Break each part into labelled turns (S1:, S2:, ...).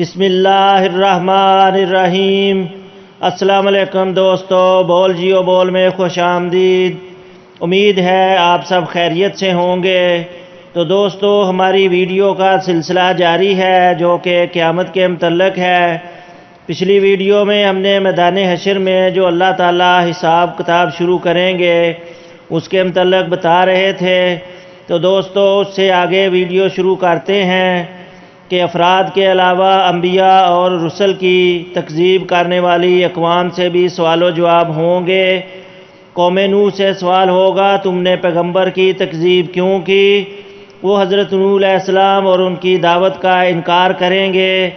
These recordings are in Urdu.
S1: بسم اللہ الرحمن الرحیم۔ السلام علیکم دوستو، بول جیو بول میں خوش آمدید۔ امید ہے آپ سب خیریت سے ہوں گے۔ تو دوستو، ہماری ویڈیو کا سلسلہ جاری ہے جو کہ قیامت کے متعلق ہے۔ پچھلی ویڈیو میں ہم نے میدان حشر میں جو اللہ تعالیٰ حساب کتاب شروع کریں گے اس کے متعلق بتا رہے تھے۔ تو دوستو، اس سے آگے ویڈیو شروع کرتے ہیں کہ افراد کے علاوہ انبیاء اور رسل کی تکذیب کرنے والی اقوام سے بھی سوال و جواب ہوں گے۔ قوم نوح سے سوال ہوگا، تم نے پیغمبر کی تکذیب کیوں کی؟ وہ حضرت نوح علیہ السلام اور ان کی دعوت کا انکار کریں گے۔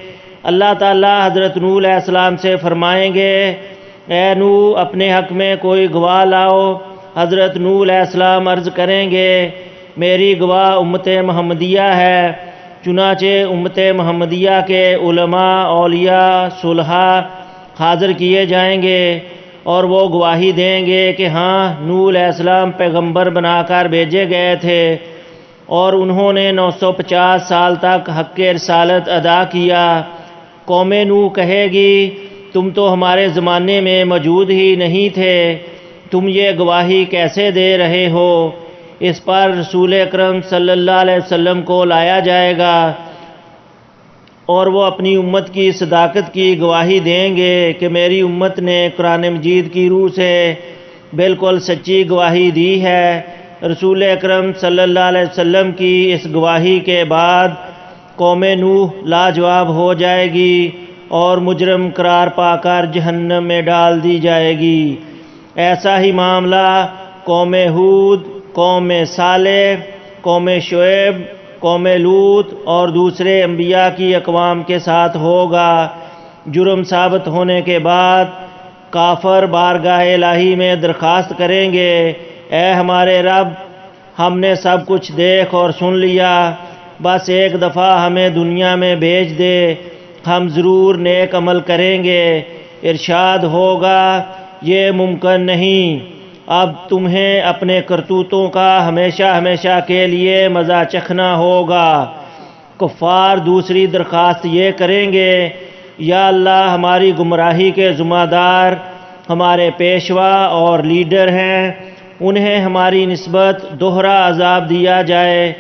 S1: اللہ تعالیٰ حضرت نوح علیہ السلام سے فرمائیں گے، اے نوح، اپنے حق میں کوئی گواہ لاؤ۔ حضرت نوح علیہ السلام عرض کریں گے، میری گواہ امت محمدیہ ہے۔ چنانچہ امت محمدیہ کے علماء، اولیاء، صلحاء حاضر کیے جائیں گے اور وہ گواہی دیں گے کہ ہاں، نوح علیہ السلام پیغمبر بنا کر بھیجے گئے تھے اور انہوں نے 950 سال تک حق رسالت ادا کیا۔ قوم نوح کہے گی، تم تو ہمارے زمانے میں موجود ہی نہیں تھے، تم یہ گواہی کیسے دے رہے ہو؟ اس پر رسول اکرم صلی اللہ علیہ وسلم کو لایا جائے گا اور وہ اپنی امت کی صداقت کی گواہی دیں گے کہ میری امت نے قرآن مجید کی روح سے بالکل سچی گواہی دی ہے۔ رسول اکرم صلی اللہ علیہ وسلم کی اس گواہی کے بعد قوم نوح لاجواب ہو جائے گی اور مجرم قرار پا کر جہنم میں ڈال دی جائے گی۔ ایسا ہی معاملہ قوم ہود، قوم صالح، قوم شعیب، قوم لوط اور دوسرے انبیاء کی اقوام کے ساتھ ہوگا۔ جرم ثابت ہونے کے بعد کافر بارگاہ الہی میں درخواست کریں گے، اے ہمارے رب، ہم نے سب کچھ دیکھ اور سن لیا، بس ایک دفعہ ہمیں دنیا میں بھیج دے، ہم ضرور نیک عمل کریں گے۔ ارشاد ہوگا، یہ ممکن نہیں، اب تمہیں اپنے کرتوتوں کا ہمیشہ ہمیشہ کے لیے مزہ چکھنا ہوگا۔ کفار دوسری درخواست یہ کریں گے، یا اللہ، ہماری گمراہی کے ذمہ دار ہمارے پیشوا اور لیڈر ہیں، انہیں ہماری نسبت دوہرا عذاب دیا جائے۔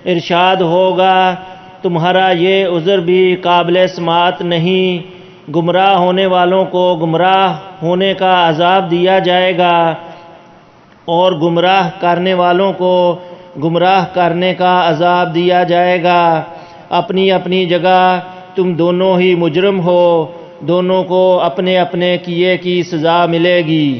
S1: ارشاد ہوگا، تمہارا یہ عذر بھی قابل سماعت نہیں، گمراہ ہونے والوں کو گمراہ ہونے کا عذاب دیا جائے گا اور گمراہ کرنے والوں کو گمراہ کرنے کا عذاب دیا جائے گا۔ اپنی اپنی جگہ تم دونوں ہی مجرم ہو، دونوں کو اپنے اپنے کیے کی سزا ملے گی۔